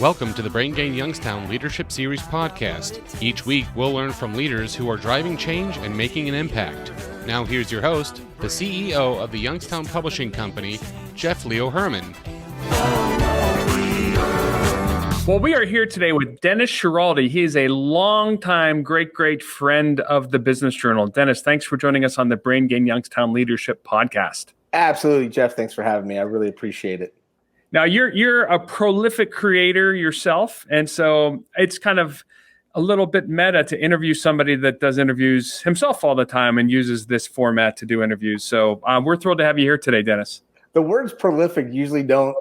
Welcome to the Brain Gain Youngstown Leadership Series podcast. Each week, we'll learn from leaders who are driving change and making an impact. Now here's your host, the CEO of the Youngstown Publishing Company, Jeff Leo Herrmann. Well, we are here today with Dennis Schiraldi. He is a longtime great friend of the Business Journal. Dennis, thanks for joining us on the Brain Gain Youngstown Leadership podcast. Absolutely, Jeff. Thanks for having me. I really appreciate it. Now, you're a prolific creator yourself, and so it's kind of a little bit meta to interview somebody that does interviews himself all the time and uses this format to do interviews. So we're thrilled to have you here today, Dennis. The words prolific usually don't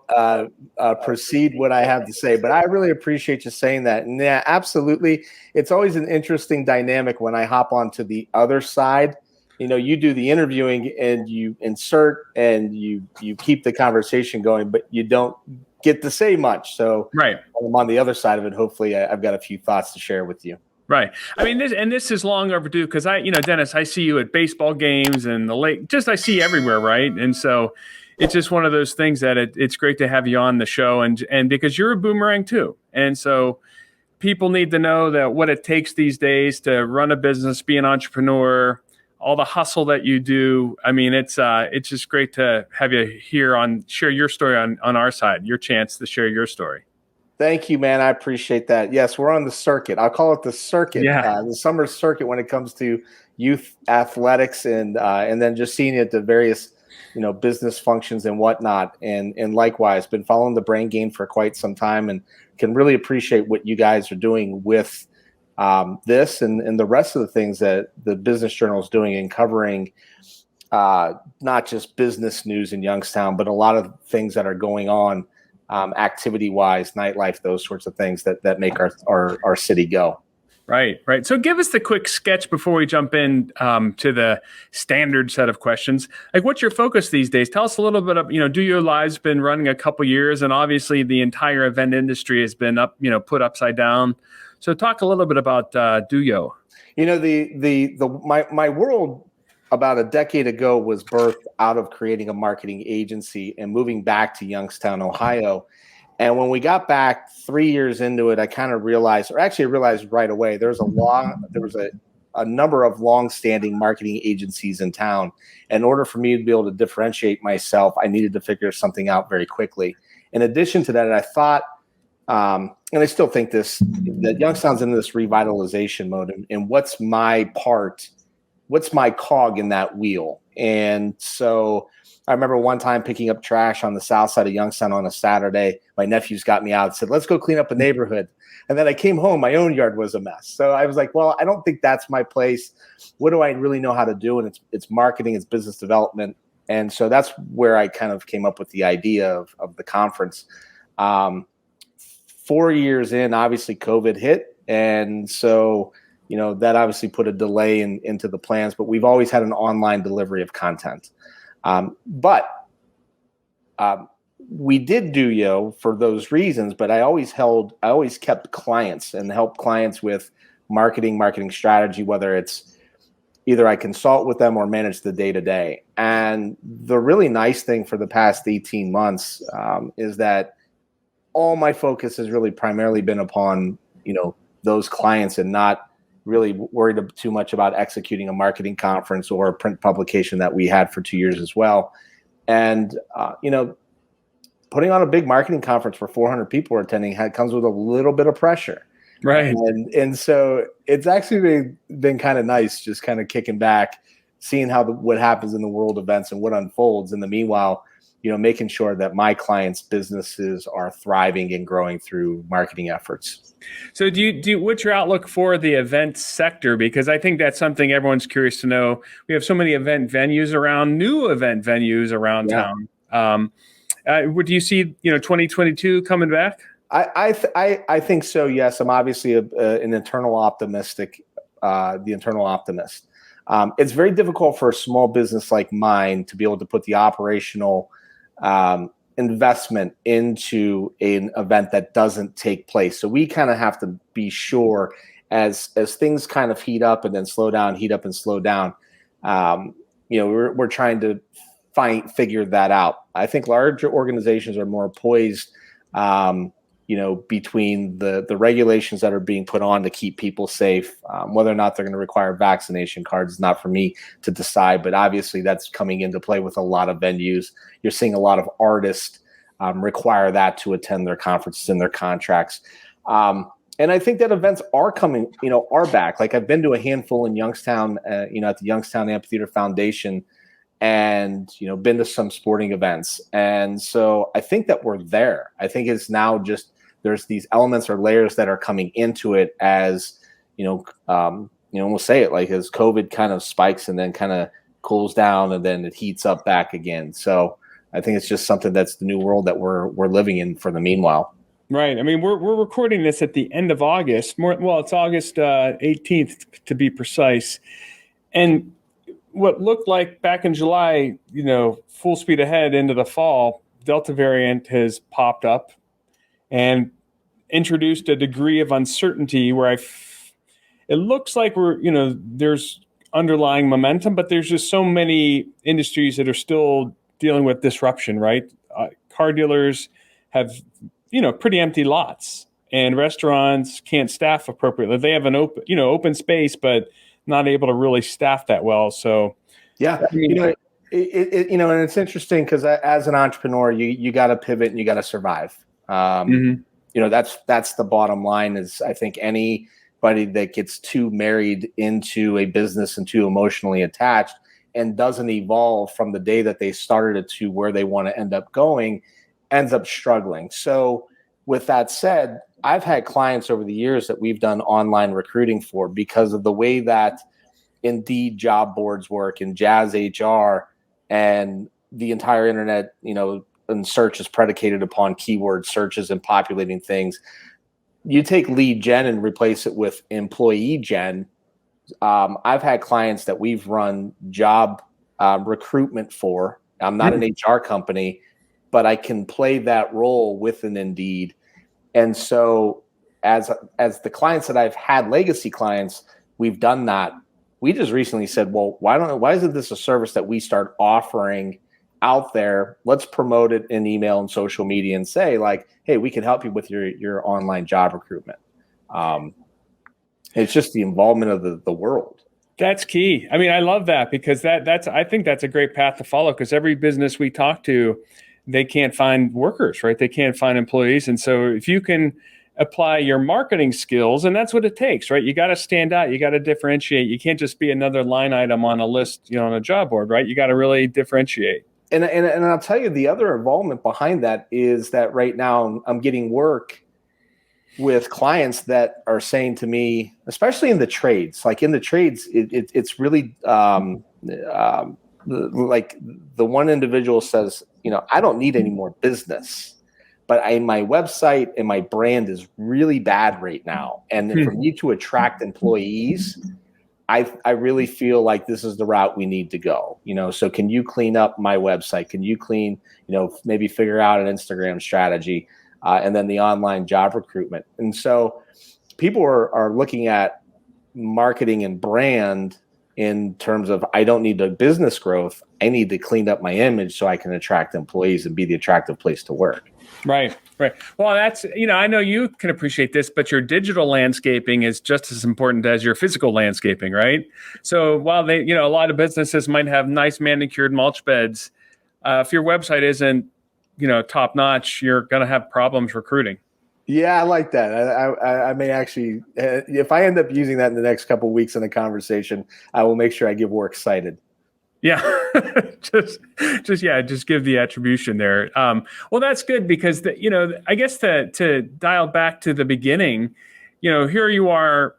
precede what I have to say, but I really appreciate you saying that. And yeah, absolutely. It's always an interesting dynamic when I hop onto the other side. You know, you do the interviewing and you insert and you keep the conversation going, but you don't get to say much. So right. I'm on the other side of it. Hopefully I've got a few thoughts to share with you. Right. I mean, this is long overdue because Dennis, I see you at baseball games and the lake, I see you everywhere. Right. And so it's just one of those things that it's great to have you on the show and because you're a boomerang too. And so people need to know that what it takes these days to run a business, be an entrepreneur, all the hustle that you do. I mean, it's just great to have you here share your story on our side, your chance to share your story. Thank you, man. I appreciate that. Yes, we're on the circuit. I'll call it the circuit, the summer circuit when it comes to youth athletics and then just seeing it at the various, business functions and whatnot. And likewise, been following the Brain Gain for quite some time and can really appreciate what you guys are doing with this and the rest of the things that the Business Journal is doing and covering not just business news in Youngstown, but a lot of things that are going on activity-wise, nightlife, those sorts of things that make our city go. Right. So give us the quick sketch before we jump in to the standard set of questions. Like, what's your focus these days? Tell us a little bit of, DOYO Live's been running a couple years, and obviously the entire event industry has been put upside down. So talk a little bit about DOYO. My world about a decade ago was birthed out of creating a marketing agency and moving back to Youngstown, Ohio. And when we got back 3 years into it, I kind of realized right away, there was a number of long-standing marketing agencies in town. In order for me to be able to differentiate myself, I needed to figure something out very quickly. In addition to that, I thought, and I still think that Youngstown's in this revitalization mode, and what's my cog in that wheel? And so I remember one time picking up trash on the south side of Youngstown on a Saturday. My nephews got me out and said, let's go clean up a neighborhood. And then I came home, my own yard was a mess. So I was like, well, I don't think that's my place. What do I really know how to do? And it's marketing, it's business development. And so that's where I kind of came up with the idea of the conference. 4 years in, obviously COVID hit. And so, that obviously put a delay into the plans, but we've always had an online delivery of content. But we did DOYO for those reasons, but I always kept clients and helped clients with marketing strategy, whether it's either I consult with them or manage the day-to-day. And the really nice thing for the past 18 months is that all my focus has really primarily been upon, those clients and not really worried too much about executing a marketing conference or a print publication that we had for 2 years as well. And, putting on a big marketing conference for 400 people attending comes with a little bit of pressure. Right. And so it's actually been kind of nice, just kind of kicking back, seeing what happens in the world events and what unfolds. In the meanwhile, making sure that my clients' businesses are thriving and growing through marketing efforts. So what's your outlook for the event sector? Because I think that's something everyone's curious to know. We have so many new event venues around town. Do you see, 2022 coming back? I think so. Yes. I'm obviously an internal optimist. It's very difficult for a small business like mine to be able to put the operational investment into an event that doesn't take place. So we kind of have to be sure as things kind of heat up and then slow down, heat up and slow down. We're trying to figure that out. I think larger organizations are more poised between the regulations that are being put on to keep people safe, whether or not they're going to require vaccination cards is not for me to decide, but obviously that's coming into play with a lot of venues. You're seeing a lot of artists require that to attend their conferences and their contracts. And I think that events are coming, are back. Like I've been to a handful in Youngstown, at the Youngstown Amphitheater Foundation, and been to some sporting events. And so I think that we're there. I think it's now just there's these elements or layers that are coming into it as we'll say it like as COVID kind of spikes and then kind of cools down and then it heats up back again. So I think it's just something that's the new world that we're living in for the meanwhile. Right. I mean, we're recording this at the end of August. It's August 18th to be precise. And what looked like back in July, full speed ahead into the fall, Delta variant has popped up and introduced a degree of uncertainty where it looks like there's underlying momentum, but there's just so many industries that are still dealing with disruption, right? Car dealers have, pretty empty lots, and restaurants can't staff appropriately. They have an open space, but not able to really staff that well. So, yeah, and it's interesting because as an entrepreneur, you got to pivot and you got to survive. That's the bottom line. Is I think anybody that gets too married into a business and too emotionally attached and doesn't evolve from the day that they started it to where they want to end up going ends up struggling. So with that said, I've had clients over the years that we've done online recruiting for because of the way that Indeed job boards work and Jazz HR and the entire internet, and search is predicated upon keyword searches and populating things. You take lead gen and replace it with employee gen. I've had clients that we've run job recruitment for. I'm not an HR company, but I can play that role with an Indeed. And so as the clients that I've had, legacy clients, we've done that. We just recently said, well, why isn't this a service that we start offering out there? Let's promote it in email and social media and say like, hey, we can help you with your online job recruitment. It's just the involvement of the world. That's key. I mean, I love that because I think that's a great path to follow because every business we talk to, they can't find workers, right? They can't find employees. And so if you can apply your marketing skills, and that's what it takes, right? You got to stand out. You got to differentiate. You can't just be another line item on a list, on a job board, right? You got to really differentiate. And I'll tell you the other involvement behind that is that right now I'm getting work with clients that are saying to me, especially in the trades, like in the trades, it's really like the one individual says, I don't need any more business, but my website and my brand is really bad right now. And for me to attract employees, I really feel like this is the route we need to go. So can you clean up my website? Can you maybe figure out an Instagram strategy and then the online job recruitment? And so people are looking at marketing and brand in terms of, I don't need the business growth. I need to clean up my image so I can attract employees and be the attractive place to work. Right. Well, that's, I know you can appreciate this, but your digital landscaping is just as important as your physical landscaping, right? So while a lot of businesses might have nice manicured mulch beds, if your website isn't, top notch, you're going to have problems recruiting. Yeah, I like that. I may actually, if I end up using that in the next couple of weeks in the conversation, I will make sure I get more excited. Yeah, just give the attribution there. Well, that's good because I guess to dial back to the beginning, here you are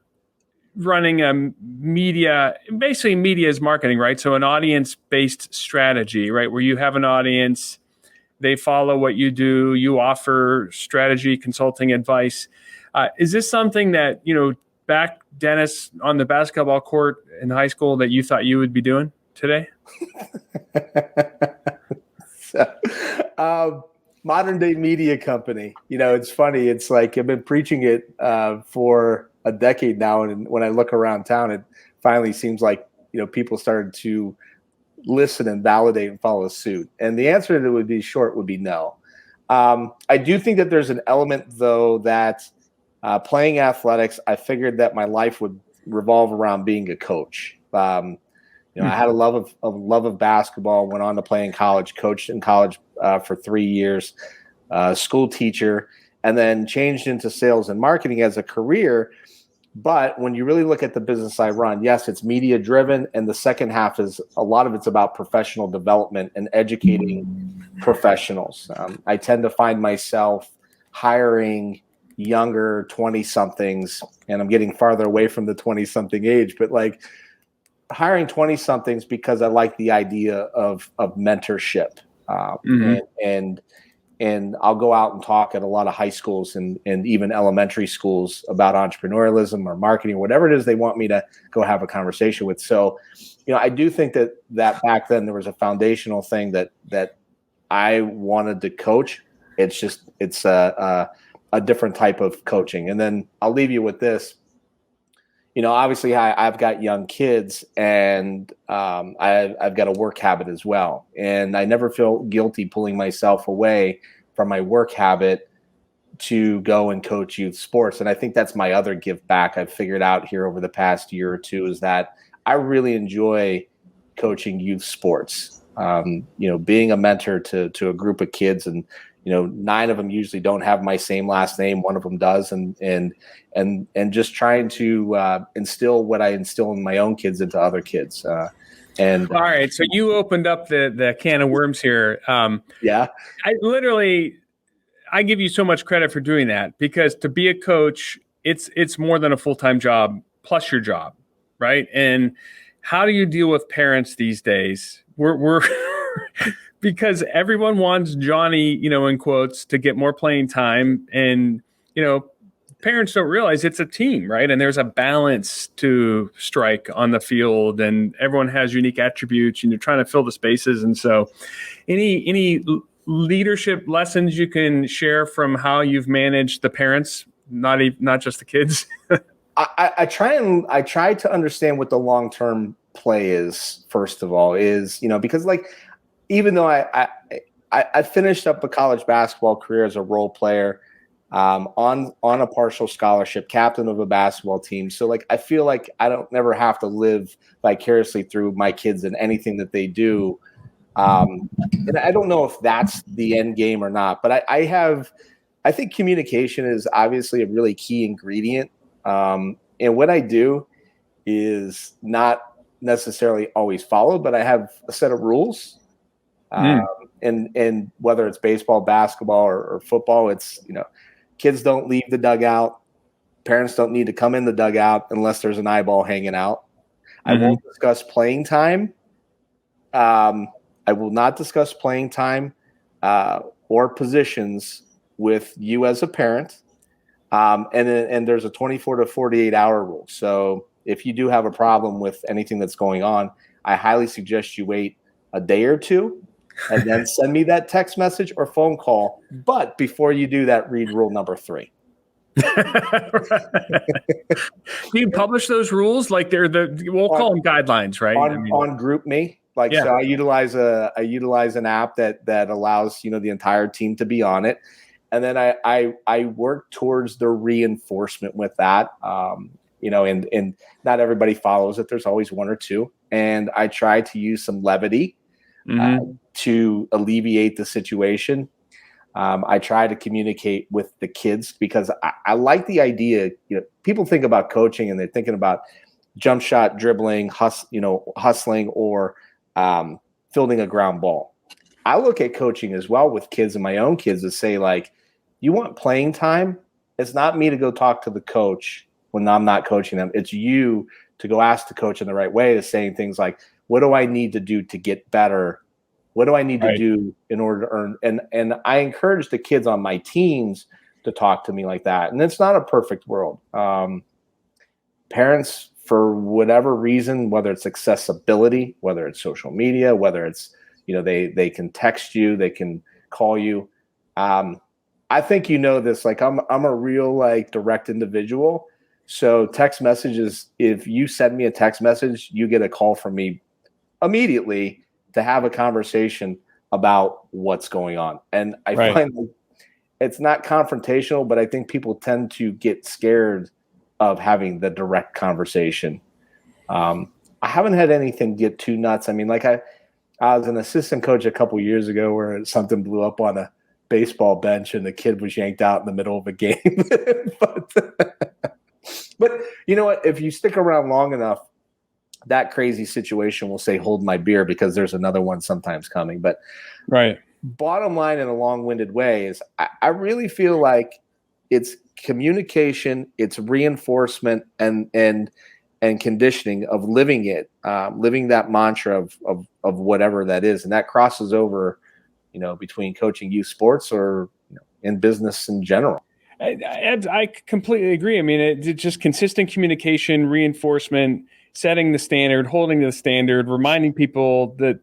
running a media is marketing, right? So an audience-based strategy, right? Where you have an audience, they follow what you do, you offer strategy, consulting advice. Is this something that, back, Dennis, on the basketball court in high school that you thought you would be doing today? Modern day media company. It's funny. It's like I've been preaching it for a decade now, and when I look around town, it finally seems like people started to listen and validate and follow suit. And the answer that would be short would be no. I do think that there's an element, though, that playing athletics, I figured that my life would revolve around being a coach. I had a love of basketball, went on to play in college, coached in college for 3 years, school teacher, and then changed into sales and marketing as a career. But when you really look at the business I run, yes, it's media driven. And the second half is a lot of it's about professional development and educating professionals. I tend to find myself hiring younger 20-somethings, and I'm getting farther away from the 20-something age, but like hiring 20-somethings because I like the idea of mentorship. And I'll go out and talk at a lot of high schools and even elementary schools about entrepreneurialism or marketing, or whatever it is they want me to go have a conversation with. So, I do think that back then there was a foundational thing that I wanted to coach. It's a different type of coaching. And then I'll leave you with this. Obviously I've got young kids, and I've got a work habit as well. And I never feel guilty pulling myself away from my work habit to go and coach youth sports. And I think that's my other give back I've figured out here over the past year or two, is that I really enjoy coaching youth sports. Being a mentor to a group of kids, and 9 of them usually don't have my same last name. One of them does. And just trying to instill what I instill in my own kids into other kids. All right. So you opened up the can of worms here. Yeah. I give you so much credit for doing that, because to be a coach, it's more than a full-time job plus your job. Right. And how do you deal with parents these days? We're because everyone wants Johnny, in quotes, to get more playing time. And, parents don't realize it's a team, right? And there's a balance to strike on the field, and everyone has unique attributes, and you're trying to fill the spaces. And so any leadership lessons you can share from how you've managed the parents, not just the kids? I try to understand what the long-term play is, first of all, because even though I finished up a college basketball career as a role player, on a partial scholarship, captain of a basketball team. So I feel like I don't never have to live vicariously through my kids and anything that they do. And I don't know if that's the end game or not, but I think communication is obviously a really key ingredient. And what I do is not necessarily always followed, but I have a set of rules. And whether it's baseball, basketball, or football, it's, kids don't leave the dugout. Parents don't need to come in the dugout unless there's an eyeball hanging out. I won't discuss playing time. I will not discuss playing time or positions with you as a parent. And there's a 24 to 48 hour rule. So if you do have a problem with anything that's going on, I highly suggest you wait a day or two and then send me that text message or phone call. But before you do that, read rule number 3. Do you publish those rules? Like we'll call them guidelines, right? On GroupMe. So I utilize an app that allows, the entire team to be on it. And then I work towards the reinforcement with that. And not everybody follows it. There's always one or two. And I try to use some levity to alleviate the situation. I try to communicate with the kids because I like the idea. People think about coaching and they're thinking about jump shot, dribbling, hustling, or fielding a ground ball. I look at coaching as well with kids and my own kids to say, you want playing time? It's not me to go talk to the coach when I'm not coaching them. It's you to go ask the coach in the right way, to saying things like, what do I need to do to get better? What do I need to do in order to earn? And I encourage the kids on my teams to talk to me like that. And it's not a perfect world. Parents, for whatever reason, whether it's accessibility, whether it's social media, whether it's, they can text you, they can call you. I think this, I'm a real direct individual. So text messages, if you send me a text message, you get a call from me immediately to have a conversation about what's going on. And I find it's not confrontational, but I think people tend to get scared of having the direct conversation. I haven't had anything get too nuts. I mean, like I was an assistant coach a couple years ago where something blew up on a baseball bench and the kid was yanked out in the middle of a game. But you know what? If you stick around long enough, that crazy situation will say, hold my beer, because there's another one sometimes coming. But right. Bottom line, in a long-winded way, is I really feel like it's communication, it's reinforcement and conditioning of living it, living that mantra of whatever that is. And that crosses over, between coaching youth sports or in business in general. I completely agree. I mean, it's just consistent communication, reinforcement, setting the standard, holding to the standard, reminding people that,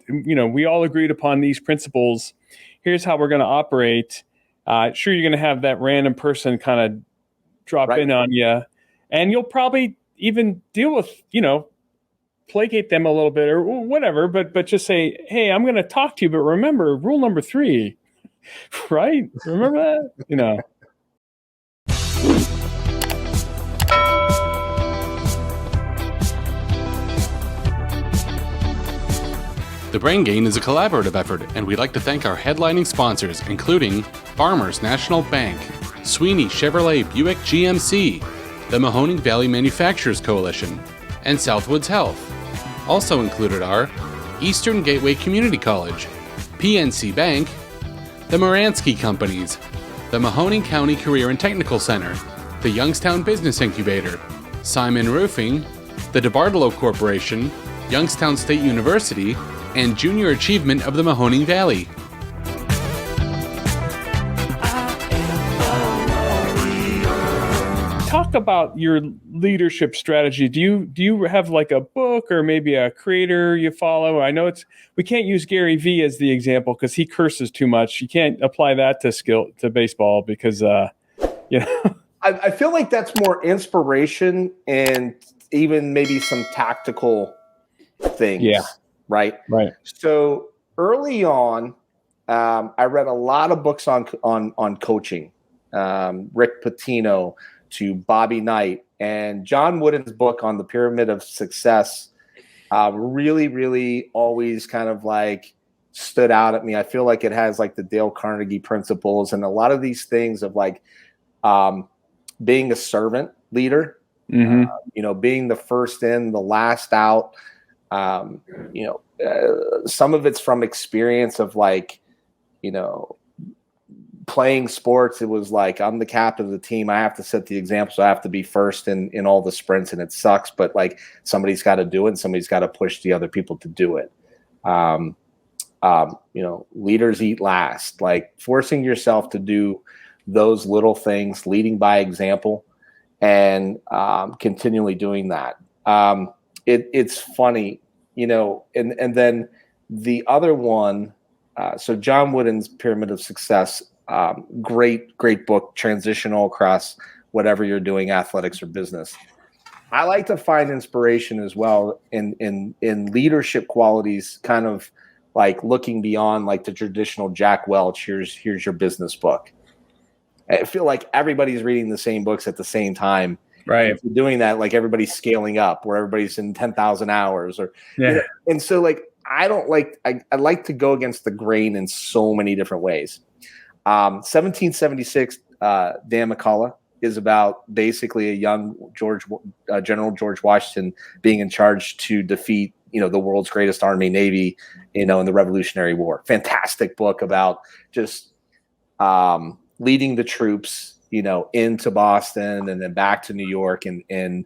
we all agreed upon these principles. Here's how we're going to operate. Sure, you're going to have that random person kind of drop in on you, and you'll probably even deal with, placate them a little bit or whatever, but just say, hey, I'm going to talk to you, but remember rule number 3, right? Remember that? The Brain Gain is a collaborative effort, and we'd like to thank our headlining sponsors, including Farmers National Bank, Sweeney Chevrolet Buick GMC, the Mahoning Valley Manufacturers Coalition, and Southwoods Health. Also included are Eastern Gateway Community College, PNC Bank, the Moransky Companies, the Mahoning County Career and Technical Center, the Youngstown Business Incubator, Simon Roofing, the DeBartolo Corporation, Youngstown State University, and Junior Achievement of the Mahoning Valley. Talk about your leadership strategy. Do you have like a book or maybe a creator you follow? I know we can't use Gary Vee as the example because he curses too much. You can't apply that to baseball because I feel like that's more inspiration and even maybe some tactical things. Yeah. Right. So early on, I read a lot of books on coaching, Rick Pitino to Bobby Knight, and John Wooden's book on the Pyramid of Success really, really always kind of like stood out at me. I feel like it has like the Dale Carnegie principles and a lot of these things of like being a servant leader, being the first in, the last out. Some of it's from experience of like, playing sports. It was like, I'm the captain of the team. I have to set the example. So I have to be first in all the sprints, and it sucks, but like somebody's got to do it. And somebody's got to push the other people to do it. Leaders eat last, like forcing yourself to do those little things, leading by example, and continually doing that. It's funny, and then the other one, so John Wooden's Pyramid of Success, great book, transitional across whatever you're doing, athletics or business. I like to find inspiration as well in leadership qualities, kind of like looking beyond like the traditional Jack Welch, here's your business book. I feel like everybody's reading the same books at the same time. Right. If you're doing that, like everybody's scaling up, where everybody's in 10,000 hours, or and so like I like to go against the grain in so many different ways. 1776, Dan McCullough is about basically a young General George Washington being in charge to defeat the world's greatest army, navy, in the Revolutionary War. Fantastic book about just leading the troops into Boston and then back to New York. And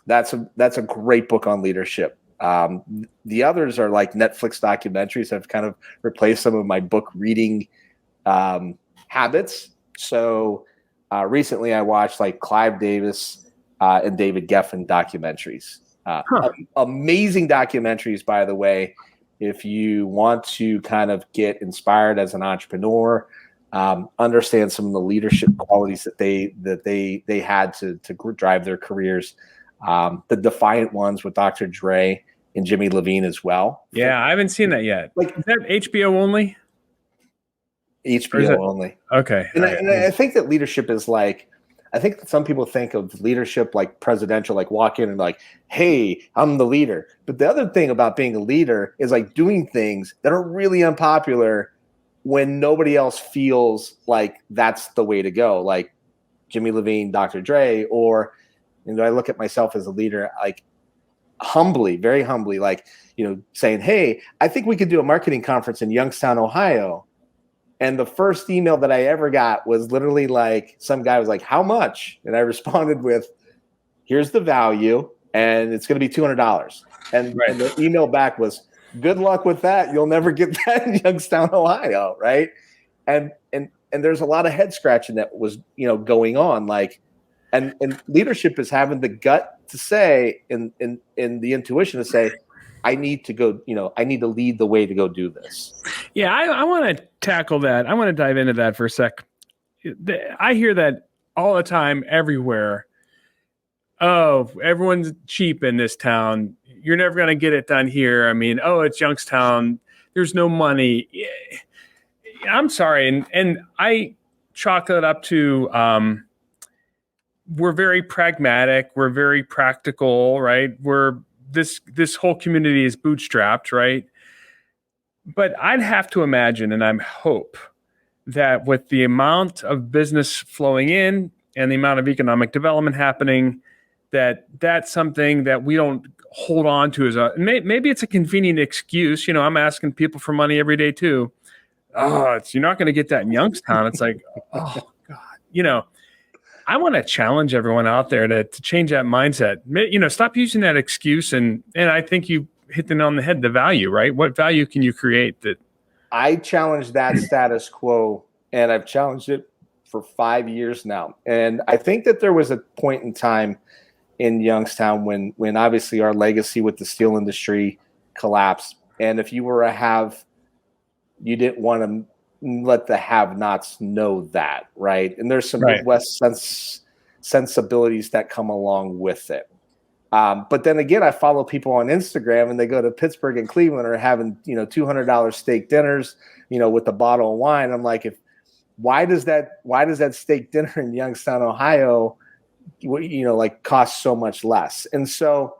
that's a great book on leadership. The others are like Netflix documentaries. I've kind of replaced some of my book reading habits. So recently I watched like Clive Davis and David Geffen documentaries. Amazing documentaries, by the way, if you want to kind of get inspired as an entrepreneur, understand some of the leadership qualities that they had to drive their careers. The Defiant Ones with Dr. Dre and Jimmy Levine as well. Yeah, I haven't seen that yet. Like, is that HBO only? HBO only. Okay. And, I think that leadership is like, I think that some people think of leadership like presidential, like walk in and like, hey, I'm the leader. But the other thing about being a leader is like doing things that are really unpopular when nobody else feels like that's the way to go. Like Jimmy Levine, Dr. Dre, or, I look at myself as a leader, like humbly, very humbly, like, saying, hey, I think we could do a marketing conference in Youngstown, Ohio. And the first email that I ever got was literally like, some guy was like, how much? And I responded with, here's the value, and it's going to be $200. And the email back was, good luck with that. You'll never get that in Youngstown, Ohio. Right. And there's a lot of head scratching that was, going on, like, and leadership is having the gut to say, in the intuition to say, I need to go, I need to lead the way to go do this. Yeah, I want to tackle that. I want to dive into that for a sec. I hear that all the time, everywhere. Oh, everyone's cheap in this town. You're never going to get it done here. I mean, it's Youngstown. There's no money. I'm sorry. And I chalk it up to we're very pragmatic. We're very practical, right? This whole community is bootstrapped, right? But I'd have to imagine, and I hope, that with the amount of business flowing in and the amount of economic development happening, that's something that we don't hold on to maybe it's a convenient excuse. I'm asking people for money every day too. You're not going to get that in Youngstown. It's like, oh God, I want to challenge everyone out there to change that mindset. Stop using that excuse. And I think you hit it on the head, the value, right? What value can you create? That I challenge that status quo, and I've challenged it for 5 years now. And I think that there was a point in time in Youngstown when obviously our legacy with the steel industry collapsed. And if you were a have, you didn't want to let the have-nots know that, right? And there's some Midwest sensibilities that come along with it. But then again, I follow people on Instagram, and they go to Pittsburgh and Cleveland are having, $200 steak dinners, with a bottle of wine. I'm like, why does that steak dinner in Youngstown, Ohio, cost so much less? And so,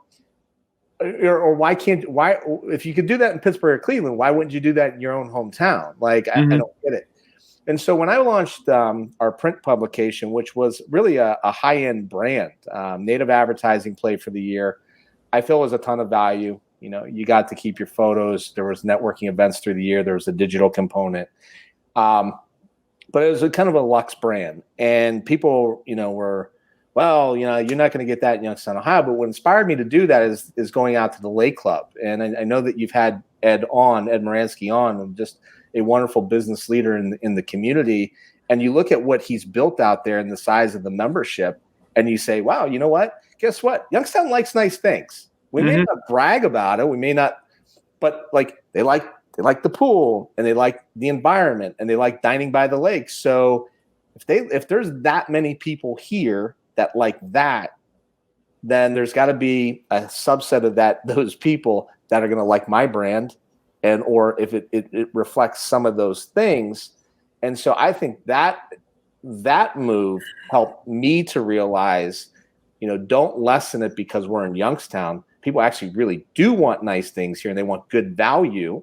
or why if you could do that in Pittsburgh or Cleveland, why wouldn't you do that in your own hometown? Like, I don't get it. And so when I launched our print publication, which was really a high-end brand, native advertising play for the year, I feel was a ton of value. You got to keep your photos. There was networking events through the year. There was a digital component. But it was a kind of a luxe brand. And people, were, well, you're not going to get that in Youngstown, Ohio. But what inspired me to do that is going out to the Lake Club. And I know that you've had Ed Moransky on, and just a wonderful business leader in the community. And you look at what he's built out there and the size of the membership, and you say, wow, you know what? Guess what? Youngstown likes nice things. We may not brag about it. We may not, but like they like the pool, and they like the environment, and they like dining by the lake. So if there's that many people here that like that, then there's got to be a subset of those people that are going to like my brand, and or if it reflects some of those things. And so I think that move helped me to realize, don't lessen it because we're in Youngstown. People actually really do want nice things here, and they want good value,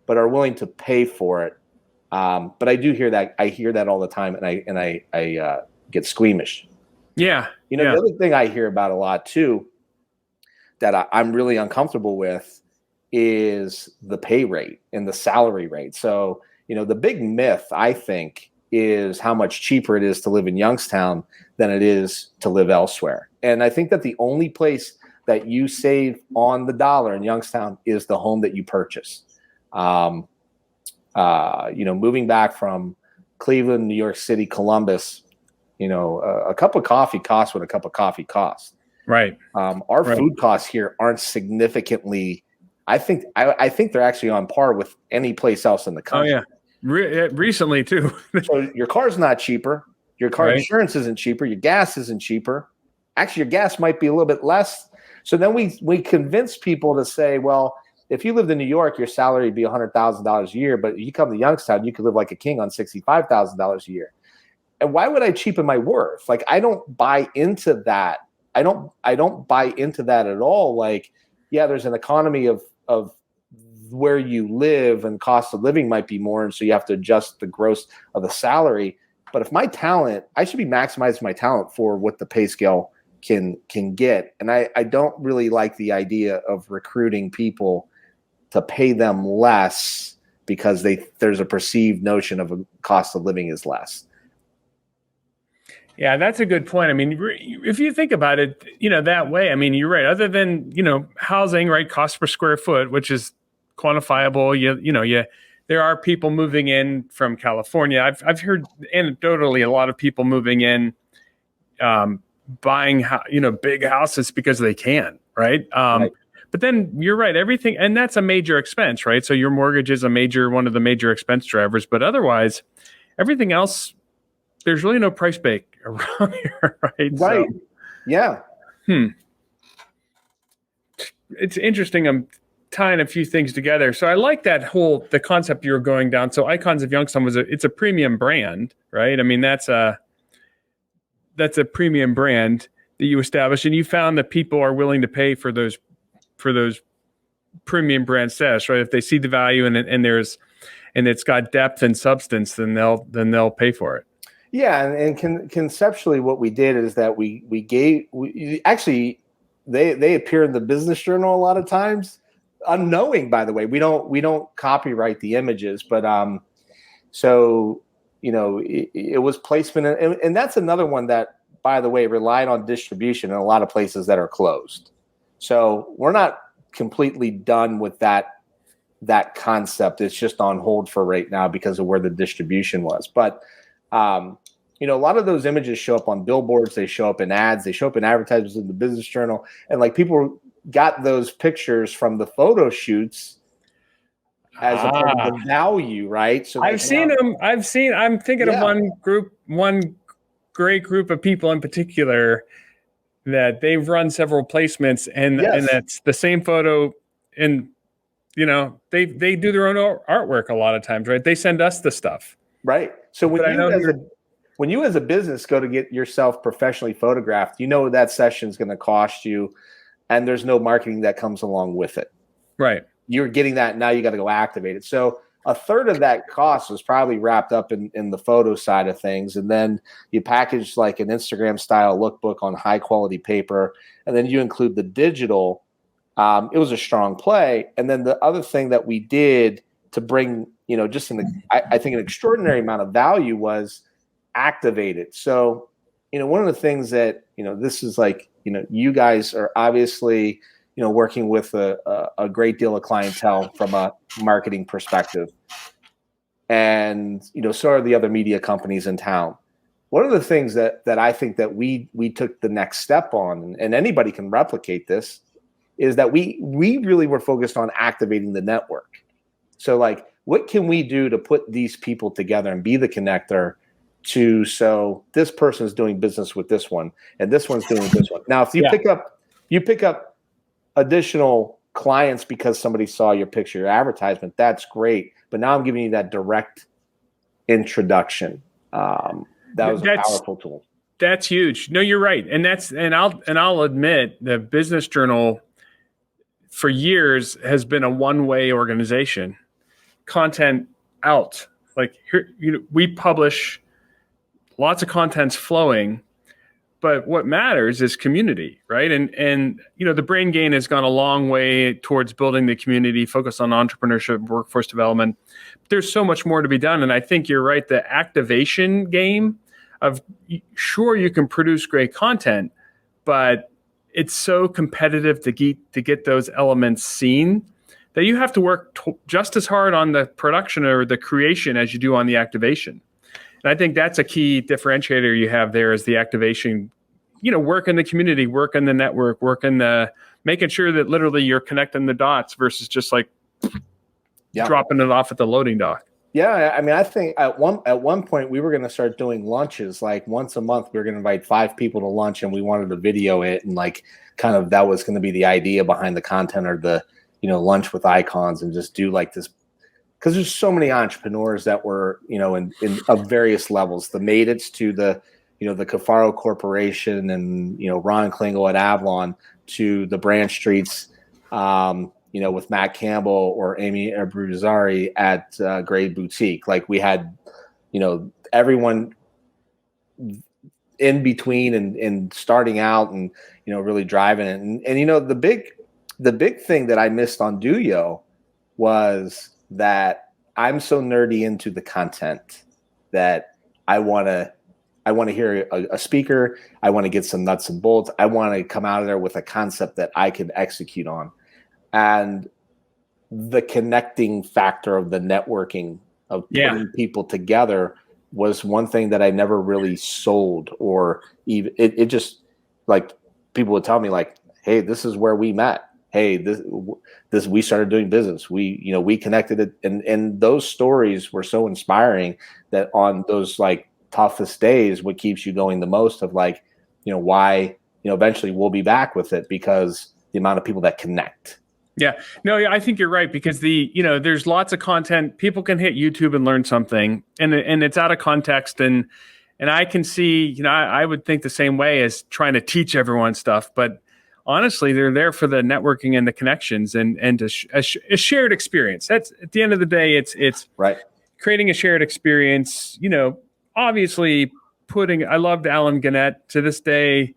but are willing to pay for it. But I do hear that. I hear that all the time, and I get squeamish. Yeah. The other thing I hear about a lot too, that I'm really uncomfortable with, is the pay rate and the salary rate. So, the big myth, I think, is how much cheaper it is to live in Youngstown than it is to live elsewhere. And I think that the only place that you save on the dollar in Youngstown is the home that you purchase. Moving back from Cleveland, New York City, Columbus, a cup of coffee costs what a cup of coffee costs. Right. Our food costs here aren't significantly. I think they're actually on par with any place else in the country. Oh yeah, recently too. So your car's not cheaper. Your car insurance isn't cheaper. Your gas isn't cheaper. Actually, your gas might be a little bit less. So then we convince people to say, well, if you lived in New York, your salary would be $100,000 a year, but you come to Youngstown, you could live like a king on $65,000 a year. And why would I cheapen my worth? Like, I don't buy into that. I don't buy into that at all. Like, yeah, there's an economy of where you live, and cost of living might be more, and so you have to adjust the gross of the salary. But if my talent, I should be maximizing my talent for what the pay scale can get. And I don't really like the idea of recruiting people to pay them less because there's a perceived notion of a cost of living is less. Yeah, that's a good point. I mean, if you think about it, that way, I mean, you're right. Other than, housing, right, cost per square foot, which is quantifiable, there are people moving in from California. I've heard anecdotally a lot of people moving in, buying, big houses because they can, right? Right. But then you're right, everything, and that's a major expense, right? So your mortgage is one of the major expense drivers, but otherwise, everything else, there's really no price break around here, right? Right. So, Yeah. It's interesting. I'm tying a few things together. So I like the concept you were going down. So Icons of Youngstown it's a premium brand, right? I mean, that's a premium brand that you established, and you found that people are willing to pay for those premium brand status, right? If they see the value and it's got depth and substance, then they'll pay for it. Yeah, and conceptually, what we did is that they appear in the Business Journal a lot of times, unknowing. By the way, we don't copyright the images, but it was placement, and that's another one that, by the way, relied on distribution in a lot of places that are closed. So we're not completely done with that concept. It's just on hold for right now because of where the distribution was. But a lot of those images show up on billboards, they show up in ads, they show up in advertisements in the Business Journal, and like people got those pictures from the photo shoots as a part of the value, right? So I've seen them. I'm thinking of one great group of people in particular that they've run several placements, and that's the same photo, and they do their own artwork a lot of times, right? They send us the stuff. Right. So when you as a business go to get yourself professionally photographed, that session is going to cost you, and there's no marketing that comes along with it. Right. You're getting that. Now you got to go activate it. So a third of that cost was probably wrapped up in the photo side of things. And then you package like an Instagram style lookbook on high quality paper. And then you include the digital. It was a strong play. And then the other thing that we did to bring, I think an extraordinary amount of value was activate it. So, one of the things that, this is like, you guys are obviously, working with a great deal of clientele from a marketing perspective. And, so are the other media companies in town. One of the things that I think that we took the next step on, and anybody can replicate this, is that we really were focused on activating the network. So like, what can we do to put these people together and be the connector so this person is doing business with this one and this one's doing this one. Now, if you pick up additional clients because somebody saw your picture, your advertisement, that's great. But now I'm giving you that direct introduction. That was a powerful tool. That's huge. No, you're right. And I'll admit the Business Journal for years has been a one-way organization. Content out. Like here, we publish lots of content's flowing, but what matters is community, right? And the Brain Gain has gone a long way towards building the community, focus on entrepreneurship, workforce development. There's so much more to be done. And I think you're right. The activation game of, sure, you can produce great content, but it's so competitive to get those elements seen that you have to work just as hard on the production or the creation as you do on the activation. And I think that's a key differentiator you have there is the activation, work in the community, work in the network, making sure that literally you're connecting the dots versus just like dropping it off at the loading dock. Yeah. I mean, I think at one point we were going to start doing lunches, like once a month, we were going to invite 5 people to lunch and we wanted to video it. And like, kind of, that was going to be the idea behind the content or the lunch with icons and just do like this, because there's so many entrepreneurs that were, in of various levels, the Madits to the, the Cafaro Corporation and, Ron Klingel at Avalon to the Branch Streets, with Matt Campbell or Amy Abruzari at Grade Boutique. Like we had, everyone in between and starting out and, really driving it. And the big thing that I missed on DOYO was that I'm so nerdy into the content that I want to hear a speaker. I want to get some nuts and bolts. I want to come out of there with a concept that I can execute on. And the connecting factor of the networking of putting people together was one thing that I never really sold, or even it just, like, people would tell me like, hey, this is where we met. Hey, this we started doing business. We connected it. And those stories were so inspiring that on those like toughest days, what keeps you going the most of like, why, eventually we'll be back with it, because the amount of people that connect. Yeah, no, I think you're right, because there's lots of content. People can hit YouTube and learn something, and it's out of context, and I can see, I would think the same way as trying to teach everyone stuff, but honestly, they're there for the networking and the connections and a shared experience. That's, at the end of the day, it's right. Creating a shared experience. Obviously I loved Alan Gannett to this day.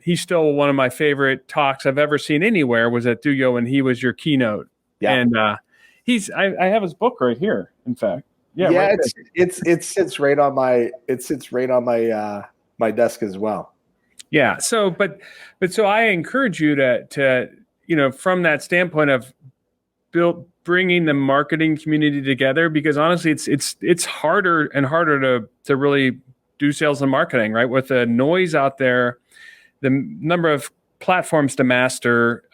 He's still one of my favorite talks I've ever seen anywhere, was at DOYO, and he was your keynote. Yeah. And I have his book right here, in fact. Yeah, right, it sits right on my my desk as well. Yeah. So, but so I encourage you to from that standpoint of bringing the marketing community together, because honestly, it's harder and harder to really do sales and marketing, right? With the noise out there, the number of platforms to master,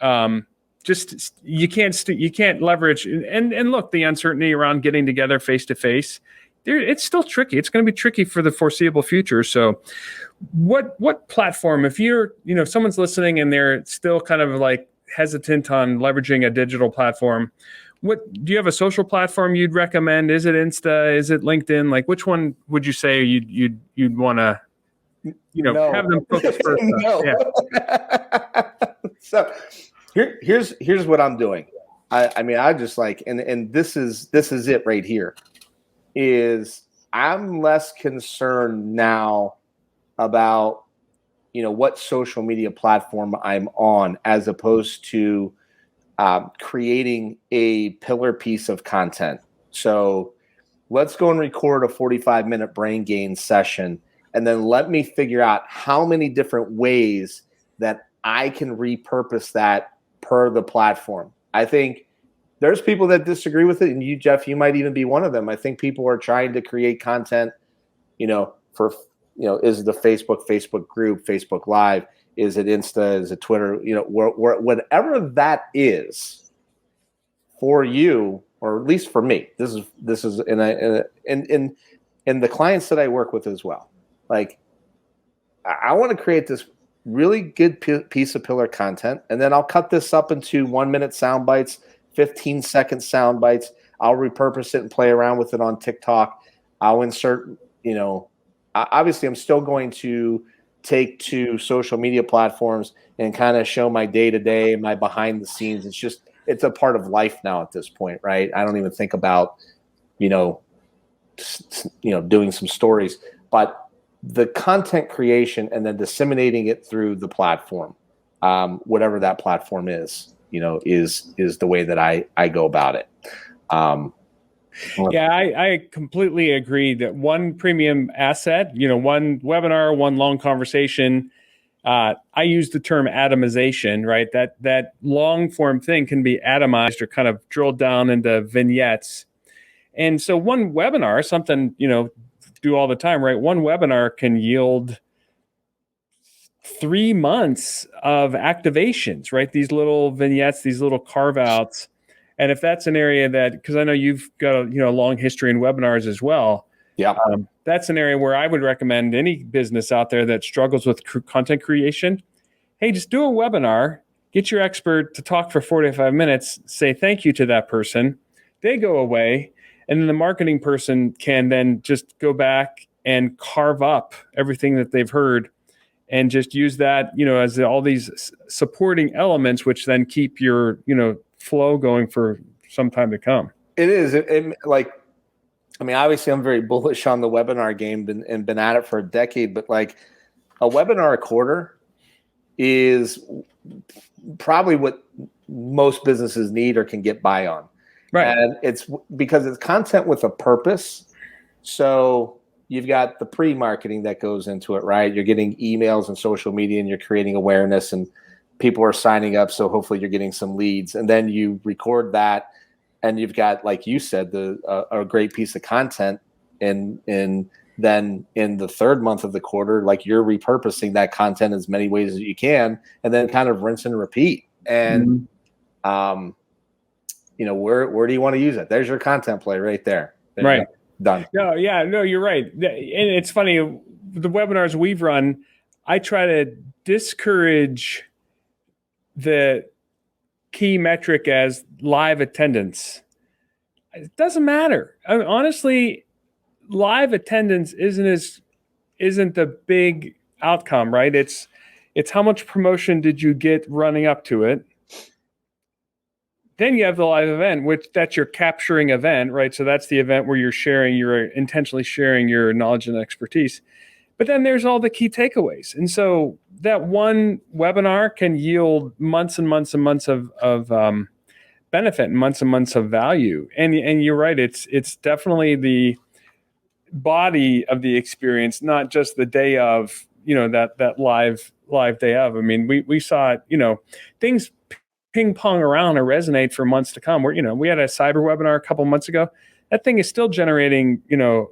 just you can't leverage. And look, the uncertainty around getting together face to face, it's still tricky. It's going to be tricky for the foreseeable future. So, what platform? If if someone's listening and they're still kind of like hesitant on leveraging a digital platform, what do you have a social platform you'd recommend? Is it Insta? Is it LinkedIn? Like, which one would you say you'd want to, have them focus first? No. Yeah. So here's what I'm doing. I just like, and this is it right here, is I'm less concerned now about, what social media platform I'm on, as opposed to creating a pillar piece of content. So let's go and record a 45-minute brain gain session, and then let me figure out how many different ways that I can repurpose that per the platform. I think there's people that disagree with it, and you, Jeff, you might even be one of them. I think people are trying to create content, for, is it the Facebook group, Facebook Live? Is it Insta? Is it Twitter? Whatever that is for you, or at least for me, this is, and the clients that I work with as well. Like, I want to create this really good piece of pillar content, and then I'll cut this up into 1-minute sound bites, 15-second sound bites. I'll repurpose it and play around with it on TikTok. I'll insert, obviously I'm still going to take to social media platforms and kind of show my day-to-day, my behind the scenes. It's a part of life now at this point, right? I don't even think about, doing some stories, but the content creation and then disseminating it through the platform, whatever that platform is, is the way that I go about it. Yeah, I completely agree that one premium asset, one webinar, one long conversation. I use the term atomization, right? That long form thing can be atomized or kind of drilled down into vignettes. And so one webinar, something, do all the time, right? One webinar can yield 3 months of activations, right? These little vignettes, these little carve outs. And if that's an area that, because I know you've got a long history in webinars as well. Yeah. That's an area where I would recommend any business out there that struggles with content creation. Hey, just do a webinar, get your expert to talk for 45 minutes, say thank you to that person. They go away, and then the marketing person can then just go back and carve up everything that they've heard and just use that, as all these supporting elements, which then keep your, flow going for some time to come. It is. Obviously I'm very bullish on the webinar game and been at it for a decade, but like a webinar a quarter is probably what most businesses need or can get by on. Right. And it's because it's content with a purpose. So you've got the pre-marketing that goes into it, right? You're getting emails and social media and you're creating awareness and people are signing up. So hopefully you're getting some leads, and then you record that and you've got, like you said, a great piece of content. And then in the third month of the quarter, like you're repurposing that content as many ways as you can, and then kind of rinse and repeat. And, where do you want to use it? There's your content play right there. Right. Done. No, you're right. And it's funny, the webinars we've run, I try to discourage the key metric as live attendance. It doesn't matter. Honestly, live attendance isn't the big outcome, right? It's how much promotion did you get running up to it. Then you have the live event, which that's your capturing event, right? So that's the event where you're intentionally sharing your knowledge and expertise. But then there's all the key takeaways. And so that one webinar can yield months and months and months of benefit and months of value. And you're right, it's definitely the body of the experience, not just the day of, that live day of. I mean, we saw it, things ping pong around or resonate for months to come. We had a cyber webinar a couple months ago. That thing is still generating,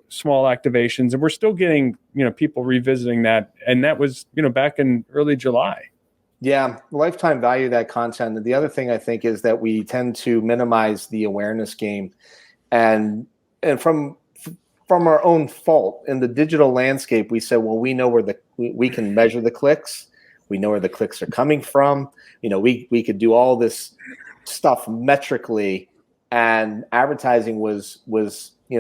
small activations, and we're still getting, people revisiting that. And that was, back in early July. Yeah. Lifetime value of that content. And the other thing I think is that we tend to minimize the awareness game, and from our own fault in the digital landscape, we said, well, we know where we can measure the clicks. We know where the clicks are coming from. We could do all this stuff metrically, and advertising was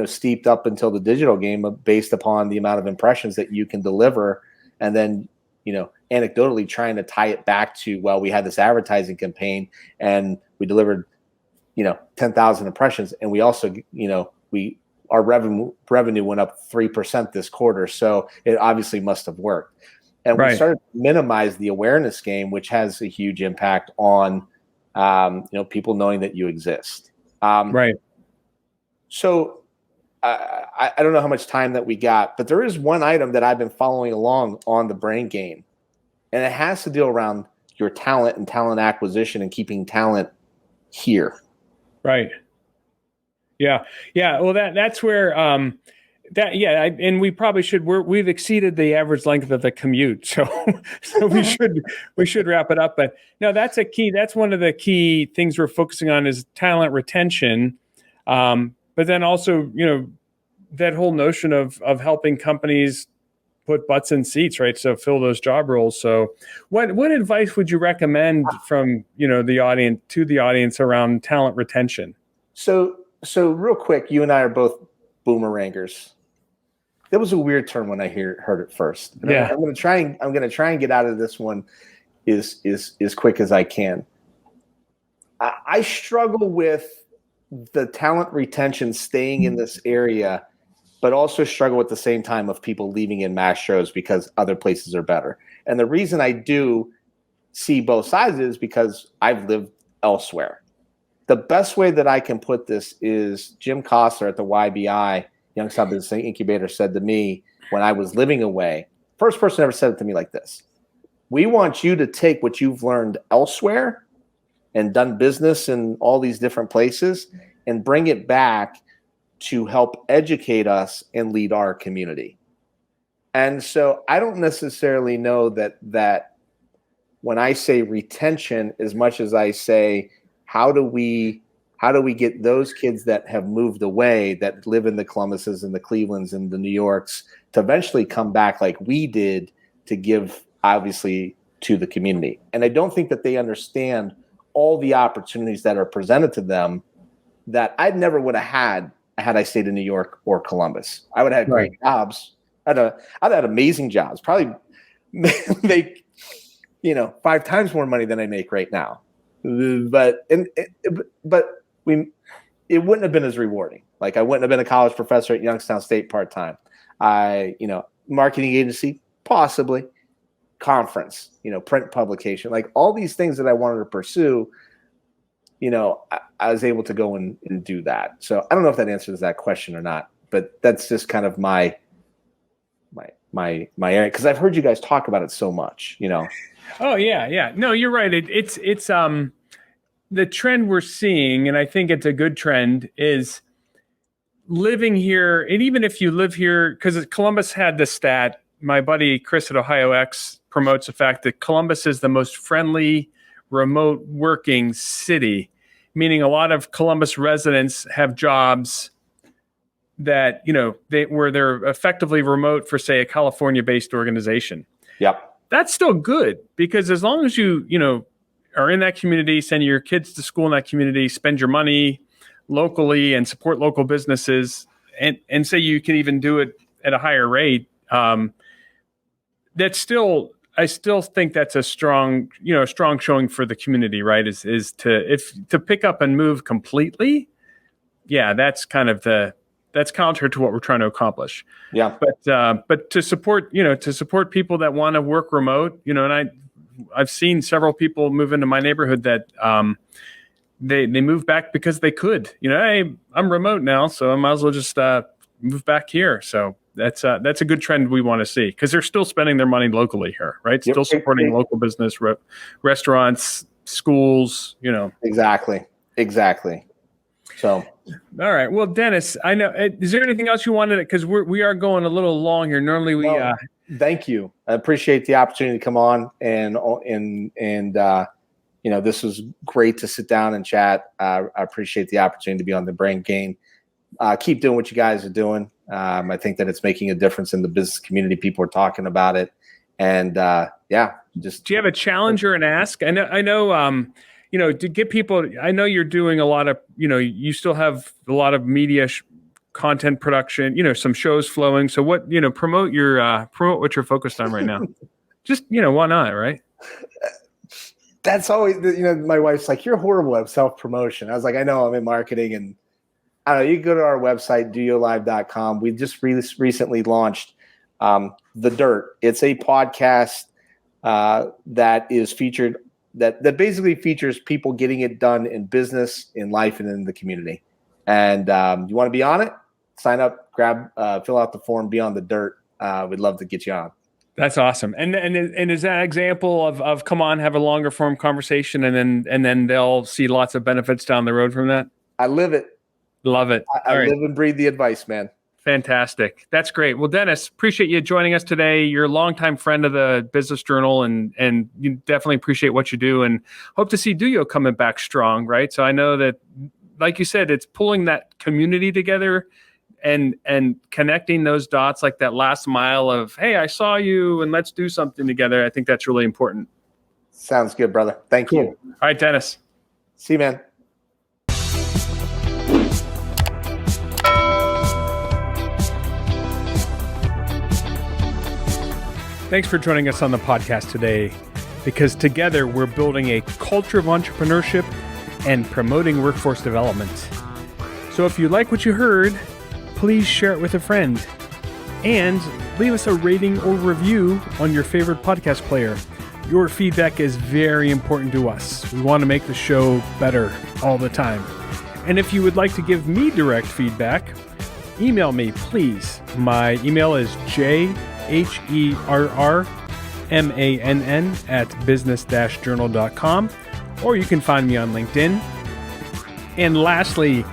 steeped up until the digital game based upon the amount of impressions that you can deliver. And then, anecdotally trying to tie it back to, well, we had this advertising campaign and we delivered, 10,000 impressions. And we also, our revenue went up 3% this quarter. So it obviously must have worked. And we started to minimize the awareness game, which has a huge impact on, people knowing that you exist. Right. So I don't know how much time that we got, but there is one item that I've been following along on the brain game, and it has to deal around your talent and talent acquisition and keeping talent here. Right. Yeah. Yeah. Well, that's where, and we probably should. We've exceeded the average length of the commute, so we should wrap it up. But no, that's a key. That's one of the key things we're focusing on is talent retention. But then also, that whole notion of helping companies put butts in seats, right? So fill those job roles. So, what advice would you recommend from the audience around talent retention? So real quick, you and I are both boomerangers. That was a weird term when I heard it first. Yeah. I'm going to try and get out of this one as quick as I can. I struggle with the talent retention staying in this area, but also struggle at the same time of people leaving in mass shows because other places are better. And the reason I do see both sides is because I've lived elsewhere. The best way that I can put this is Jim Kostler at the YBI, Youngstown Business Incubator, said to me when I was living away, first person ever said it to me like this: we want you to take what you've learned elsewhere and done business in all these different places and bring it back to help educate us and lead our community. And so I don't necessarily know that when I say retention, as much as I say, how do we get those kids that have moved away, that live in the Columbuses and the Clevelands and the New Yorks, to eventually come back like we did, to give obviously to the community. And I don't think that they understand all the opportunities that are presented to them that I never would have had I stayed in New York or Columbus. I would have had great jobs. I'd had amazing jobs, probably make, 5 times more money than I make right now. But it wouldn't have been as rewarding. Like I wouldn't have been a college professor at Youngstown State part-time. Marketing agency, possibly, conference, print publication, like all these things that I wanted to pursue, I was able to go and do that. So I don't know if that answers that question or not, but that's just kind of my area, because I've heard you guys talk about it so much, Oh yeah. No, you're right. It's the trend we're seeing, and I think it's a good trend, is living here. And even if you live here, because Columbus had the stat, my buddy Chris at Ohio X promotes the fact that Columbus is the most friendly remote working city, meaning a lot of Columbus residents have jobs that, where they're effectively remote for, say, a California-based organization. Yep. That's still good, because as long as you are in that community, send your kids to school in that community, spend your money locally and support local businesses, and say you can even do it at a higher rate, I still think that's a strong showing for the community, right? Is to pick up and move completely. Yeah, that's counter to what we're trying to accomplish. Yeah. But to support people that want to work remote, and I've seen several people move into my neighborhood that they moved back because they could. Hey, I'm remote now, so I might as well just move back here. So that's a good trend we want to see, because they're still spending their money locally here, right? Still supporting local business, restaurants, schools. Exactly. So. All right. Well, Dennis, I know. Is there anything else you wanted? Because we are going a little long here. Normally we. Thank you. I appreciate the opportunity to come on, and this was great to sit down and chat. I appreciate the opportunity to be on the Brain Gain. Keep doing what you guys are doing. I think that it's making a difference in the business community. People are talking about it, and just. Do you have a challenge or an ask? I know. To get people, I know you're doing a lot of, you still have a lot of media content production, some shows flowing. So what, promote what you're focused on right now. Just, why not, right? That's always, my wife's like, you're horrible at self-promotion. I was like, I know, I'm in marketing, and I don't know, you can go to our website, doyolive.com. We just recently launched The Dirt. It's a podcast that is featured that basically features people getting it done in business, in life, and in the community. And you want to be on it? Sign up, fill out the form, be on The Dirt. We'd love to get you on. That's awesome. And is that an example of come on, have a longer form conversation, and then they'll see lots of benefits down the road from that? I live it. Love it. I live and breathe the advice, man. Fantastic. That's great. Well, Dennis, appreciate you joining us today. You're a longtime friend of the Business Journal, and you definitely appreciate what you do, and hope to see DOYO coming back strong, right? So I know that, like you said, it's pulling that community together and connecting those dots, like that last mile of, hey, I saw you and let's do something together. I think that's really important. Sounds good, brother. Thank you. All right, Dennis. See you, man. Thanks for joining us on the podcast today, because together we're building a culture of entrepreneurship and promoting workforce development. So if you like what you heard, please share it with a friend and leave us a rating or review on your favorite podcast player. Your feedback is very important to us. We want to make the show better all the time. And if you would like to give me direct feedback, email me, please. My email is herrmann@business-journal.com, or you can find me on LinkedIn. And lastly,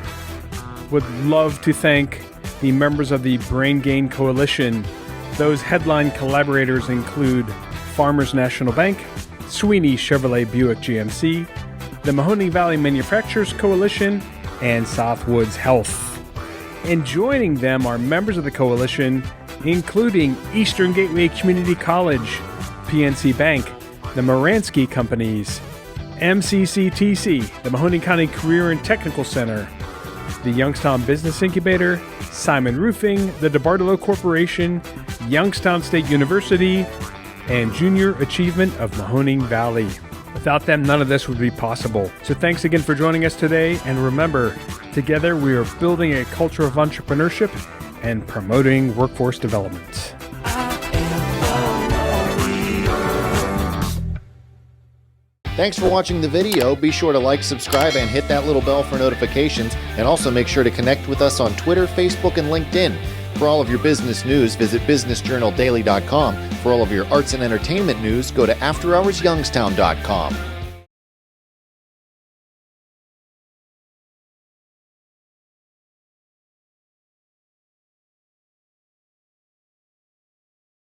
would love to thank the members of the Brain Gain Coalition. Those headline collaborators include Farmers National Bank, Sweeney Chevrolet Buick GMC, the Mahoning Valley Manufacturers Coalition, and Southwoods Health. And joining them are members of the coalition, including Eastern Gateway Community College, PNC Bank, the Moransky Companies, MCCTC, the Mahoning County Career and Technical Center, the Youngstown Business Incubator, Simon Roofing, the DeBartolo Corporation, Youngstown State University, and Junior Achievement of Mahoning Valley. Without them, none of this would be possible. So thanks again for joining us today. And remember, together we are building a culture of entrepreneurship and promoting workforce development. Thanks for watching the video. Be sure to like, subscribe, and hit that little bell for notifications. And also make sure to connect with us on Twitter, Facebook, and LinkedIn. For all of your business news, visit businessjournaldaily.com. For all of your arts and entertainment news, go to afterhoursyoungstown.com.